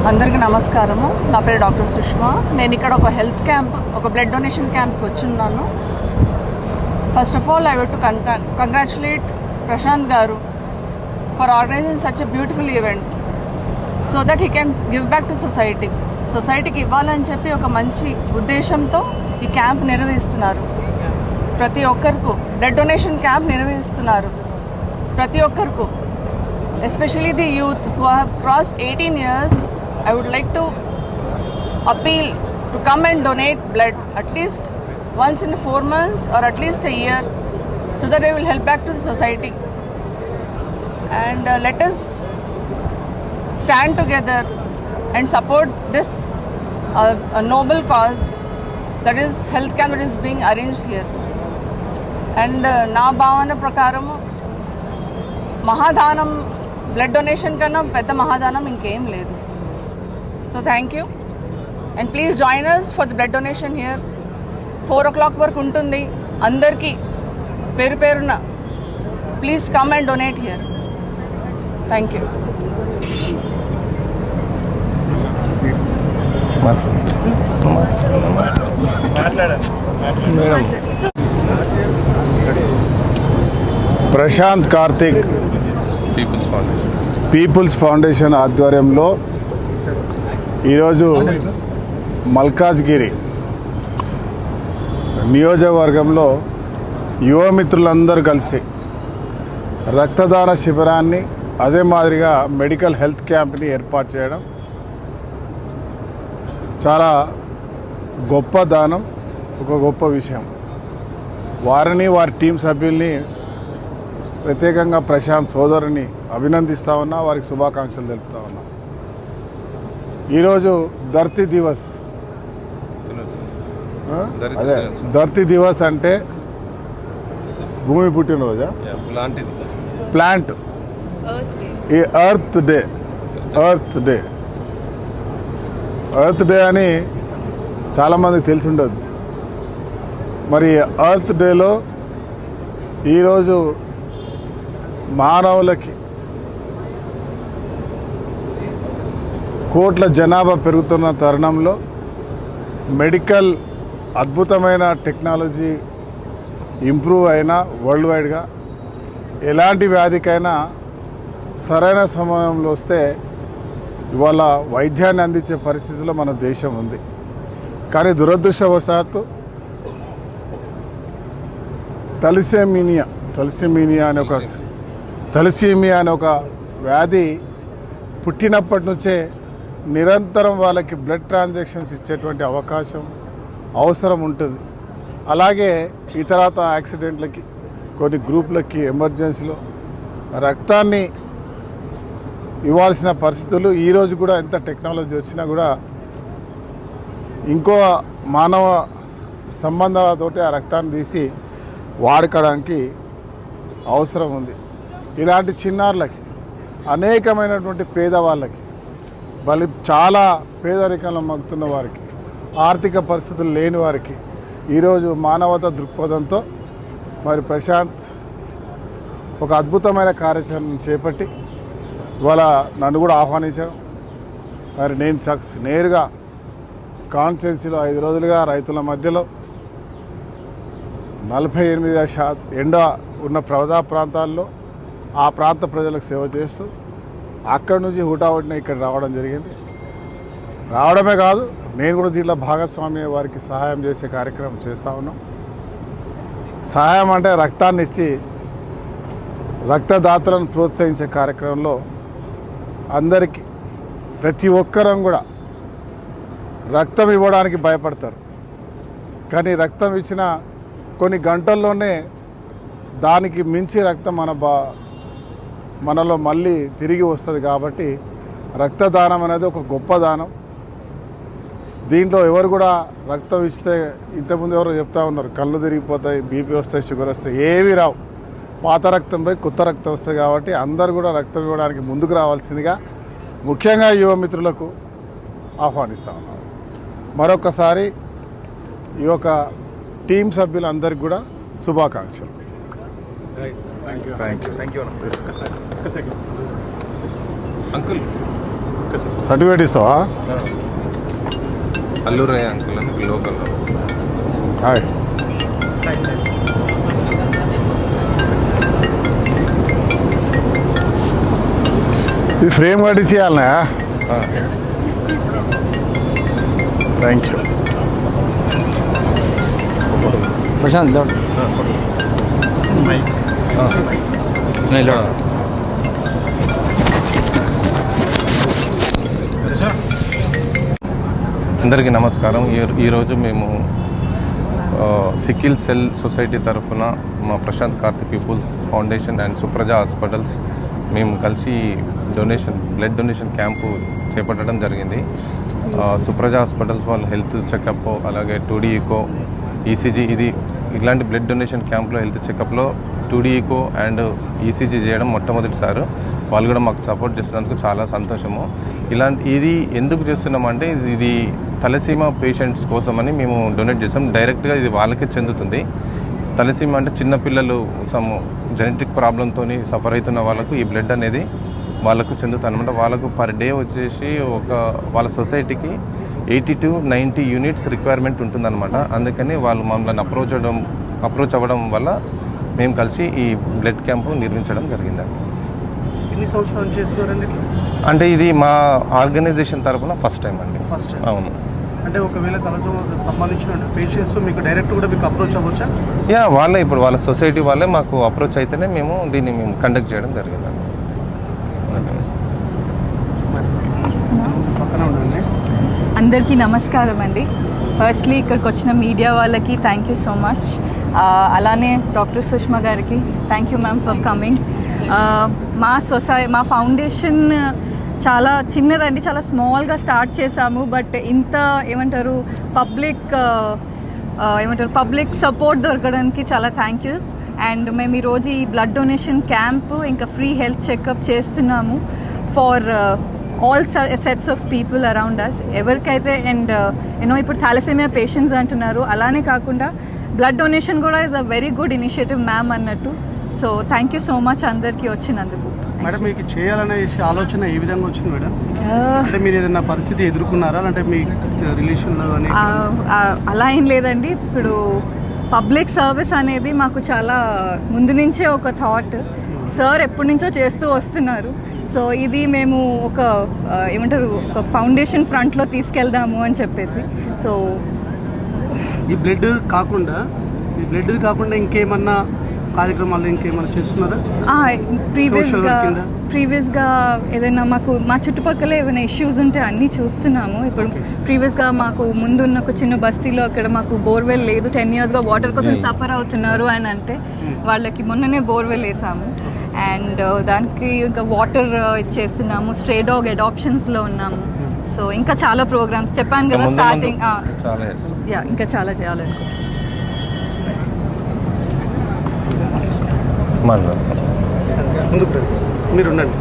అందరికీ నమస్కారము. నా పేరు డాక్టర్ సుష్మా. నేను ఇక్కడ ఒక హెల్త్ క్యాంప్, ఒక బ్లడ్ డొనేషన్ క్యాంప్కి వచ్చున్నాను. First of all I want to congratulate Prashanth garu for organizing such a beautiful event so that he can give back to సొసైటీకి ఇవ్వాలని చెప్పి ఒక మంచి ఉద్దేశంతో ఈ క్యాంప్ నిర్వహిస్తున్నారు. ప్రతి ఒక్కరికి బ్లడ్ డొనేషన్ క్యాంప్ నిర్వహిస్తున్నారు. ప్రతి ఒక్కరికి, especially the youth who have crossed 18 years, I would like to appeal to come and donate blood at least once in 4 months or at least a year so that they will help back to the society. And let us stand together and support this a noble cause, that is health camp that is being arranged here. And na bhavana prakaramu mahadhanam blood donation కన్నా పెద్ద మహాదానం ఇంకేం లేదు. So thank you and please join us for the blood donation here. 4 o'clock వరకు ఉంటుంది. అందరికీ పేరు పేరున please come and donate here. Thank you. Prashant Karthik peoples Foundation ఆధ్వర్యంలో ఈరోజు మల్కాజ్గిరి నియోజకవర్గంలో యువమిత్రులందరూ కలిసి రక్తదాన శిబిరాన్ని, అదే మాదిరిగా మెడికల్ హెల్త్ క్యాంప్ని ఏర్పాటు చేయడం చాలా గొప్ప దానం, ఒక గొప్ప విషయం. వారిని, వారి టీం సభ్యుల్ని, ప్రత్యేకంగా ప్రశాంత్ సోదరుని అభినందిస్తూ ఉన్నా, వారికి శుభాకాంక్షలు తెలుపుతా ఉన్నా. ఈరోజు ధర్తీ దివస్, అదే ధర్తీ దివస్ అంటే భూమి పుట్టినరోజా, ప్లాంట్ ఈ ఎర్త్ డే అని చాలామందికి తెలిసి ఉండదు. మరి ఎర్త్ డేలో ఈరోజు మానవులకి కోట్ల జనాభా పెరుగుతున్న తరుణంలో మెడికల్ అద్భుతమైన టెక్నాలజీ ఇంప్రూవ్ అయినా వరల్డ్ వైడ్గా ఎలాంటి వ్యాధికైనా సరైన సమయంలో వస్తే ఇవాళ వైద్యాన్ని అందించే పరిస్థితిలో మన దేశం ఉంది. కానీ దురదృష్టవశాత్తు తలసీమియా అనే ఒక వ్యాధి పుట్టినప్పటి నుంచే నిరంతరం వాళ్ళకి బ్లడ్ ట్రాన్సాక్షన్స్ ఇచ్చేటువంటి అవసరం ఉంటుంది. అలాగే ఇతరత యాక్సిడెంట్లకి, కొన్ని గ్రూపులకి ఎమర్జెన్సీలో రక్తాన్ని ఇవ్వాల్సిన పరిస్థితులు ఈరోజు కూడా ఎంత టెక్నాలజీ వచ్చినా కూడా ఇంకో మానవ సంబంధాలతోటి ఆ రక్తాన్ని తీసి వాడుకోవడానికి అవసరం ఉంది. ఇలాంటి చిన్నారులకి, అనేకమైనటువంటి పేదవాళ్ళకి, చాలా పేదరికంలో మగ్గుతున్న వారికి, ఆర్థిక పరిస్థితులు లేని వారికి ఈరోజు మానవతా దృక్పథంతో మరి ప్రశాంత్ ఒక అద్భుతమైన కార్యాచరణను చేపట్టి ఇవాళ నన్ను కూడా ఆహ్వానించాను. మరి నేను నేరుగా కాన్స్టిట్యున్సీలో 5 రోజులుగా రైతుల మధ్యలో 48% ఎండ ఉన్న ప్రాంతాల్లో ఆ ప్రాంత ప్రజలకు సేవ చేస్తూ అక్కడి నుంచి హుటాహుటిన ఇక్కడ రావడం జరిగింది. రావడమే కాదు, నేను కూడా దీంట్లో భాగస్వామి వారికి సహాయం చేసే కార్యక్రమం చేస్తూ ఉన్నాం. సహాయం అంటే రక్తాన్ని ఇచ్చి రక్తదాతలను ప్రోత్సహించే కార్యక్రమంలో అందరికీ, ప్రతి ఒక్కరం కూడా రక్తం ఇవ్వడానికి భయపడతారు. కానీ రక్తం ఇచ్చిన కొన్ని గంటల్లోనే దానికి మించి రక్తం మనలో మళ్ళీ తిరిగి వస్తుంది. కాబట్టి రక్తదానం అనేది ఒక గొప్ప దానం. దీంట్లో ఎవరు కూడా రక్తం ఇస్తే, ఇంతకుముందు ఎవరు చెప్తా ఉన్నారు, కళ్ళు తిరిగిపోతాయి, బీపీ వస్తాయి, షుగర్ వస్తాయి, ఏవి రావు. పాత రక్తం పోయి కొత్త రక్తం వస్తుంది. కాబట్టి అందరు కూడా రక్తం ఇవ్వడానికి ముందుకు రావాల్సిందిగా ముఖ్యంగా యువ మిత్రులకు ఆహ్వానిస్తూ ఉన్నారు. మరొకసారి ఈ యొక్క టీం సభ్యులందరికీ కూడా శుభాకాంక్షలు. Thank you. అంకుల్ సర్టిఫికేట్ ఇస్తావా? అల్లూరయ్య అంకుల్ అని లోకల్. హాయ్. ఇది ఫ్రేమ్ కట్టించి ఇవ్వాలనా? Thank you. ప్రశాంత్ అందరికీ నమస్కారం. ఈరోజు మేము సికిల్ సెల్ సొసైటీ తరఫున మా Prashanth Karthik peoples foundation and Supraja hospitals మేము కలిసి బ్లడ్ డొనేషన్ క్యాంపు చేపట్టడం జరిగింది. సుప్రజ హాస్పిటల్స్ వాళ్ళు హెల్త్ చెకప్, అలాగే 2D ఈకో, ఈసీజీ, ఇలాంటి బ్లడ్ డొనేషన్ క్యాంప్లో హెల్త్ చెకప్లో 2D ఈకో అండ్ ఈసీజీ చేయడం మొట్టమొదటిసారి. వాళ్ళు కూడా మాకు సపోర్ట్ చేసినందుకు చాలా సంతోషము. ఇది ఎందుకు చేస్తున్నామంటే ఇది తలసీమా పేషెంట్స్ కోసమని మేము డొనేట్ చేస్తాం. డైరెక్ట్గా ఇది వాళ్ళకే చెందుతుంది. తలసీమా అంటే చిన్నపిల్లలు సమ్ జెనెటిక్ ప్రాబ్లంతో సఫర్ అవుతున్న వాళ్ళకు ఈ బ్లడ్ అనేది వాళ్ళకు చెందుతుంది అనమాట. వాళ్ళకు పర్ డే వచ్చేసి వాళ్ళ సొసైటీకి 80 to 90 యూనిట్స్ రిక్వైర్మెంట్ ఉంటుందన్నమాట. అందుకని వాళ్ళు మమ్మల్ని అప్రోచ్ అవ్వడం వల్ల మేము కలిసి ఈ బ్లడ్ క్యాంపు నిర్మించడం జరిగిందండి. ఎన్ని సంవత్సరాలు చేస్తున్నారండి? అంటే ఇది మా ఆర్గనైజేషన్ తరఫున ఫస్ట్ టైం అండి. First time. అవును. అంటే ఒకవేళ తలసీమకు సంబంధించిన పేషెంట్స్ మీకు డైరెక్ట్ కూడా మీకు అప్రోచ్ అవ్వచ్చా? వాళ్ళే ఇప్పుడు వాళ్ళ సొసైటీ వాళ్ళే మాకు అప్రోచ్ అయితేనే మేము కండక్ట్ చేయడం జరిగిందండి. పక్కన ఉండండి. అందరికీ నమస్కారం అండి. ఫస్ట్లీ ఇక్కడికి వచ్చిన మీడియా వాళ్ళకి థ్యాంక్ యూ సో మచ్. అలానే డాక్టర్ సుష్మా గారికి thank you ma'am for coming. మా ఫౌండేషన్ చాలా చిన్నదండి, చాలా స్మాల్గా స్టార్ట్ చేశాము. బట్ ఇంత పబ్లిక్ సపోర్ట్ దొరకడానికి చాలా థ్యాంక్ యూ. అండ్ మేము ఈరోజు ఈ బ్లడ్ డొనేషన్ క్యాంప్ ఇంకా ఫ్రీ హెల్త్ చెకప్ చేస్తున్నాము for all sets of people around us. ఎవరికైతే అండ్ ఇప్పుడు థాలసీమియా పేషెంట్స్ అంటున్నారు, అలానే కాకుండా బ్లడ్ డొనేషన్ కూడా is a very good initiative ma'am అన్నట్టు. So thank you so much అందరికీ వచ్చినందుకు. మేడం, మీకు చేయాలనే ఆలోచన ఏ విధంగా వచ్చింది మేడం? అంటే మీరు ఏదైనా పరిస్థితి ఎదుర్కొన్నారా? అంటే మీ రిలేషన్లో కానీ? అలా ఏం లేదండి. ఇప్పుడు పబ్లిక్ సర్వీస్ అనేది మాకు చాలా ముందు నుంచే ఒక థాట్. సార్ ఎప్పటి నుంచో చేస్తూ వస్తున్నారు. సో ఇది మేము ఒక ఫౌండేషన్ ఫ్రంట్లో తీసుకెళ్దాము అని చెప్పేసి. సో ఈ బ్లడ్ కాకుండా ఇంకేమన్నా కార్యక్రమాలు ఇంకేమైనా చేస్తున్నారా? ప్రీవియస్గా ఏదైనా మా చుట్టుపక్కల ఏమైనా ఇష్యూస్ ఉంటే అన్నీ చూస్తున్నాము. ఇప్పుడు ప్రీవియస్గా మాకు ముందున్న ఒక చిన్న బస్తీలో అక్కడ మాకు బోర్వెల్ లేదు. 10 yearsగా వాటర్ కోసం సఫర్ అవుతున్నారు అని అంటే వాళ్ళకి మొన్ననే బోర్వెల్ వేసాము. అండ్ దానికి ఇంకా వాటర్ ఇచ్చేస్తున్నాము. స్ట్రే డాగ్ అడాప్షన్స్లో ఉన్నాము. సో ఇంకా చాలా ప్రోగ్రామ్స్ చెప్పాను కదా స్టార్టింగ్. ఇంకా చాలా చేయాలనుకుంటున్నాను. ముందుకు మీరు ఉండండి.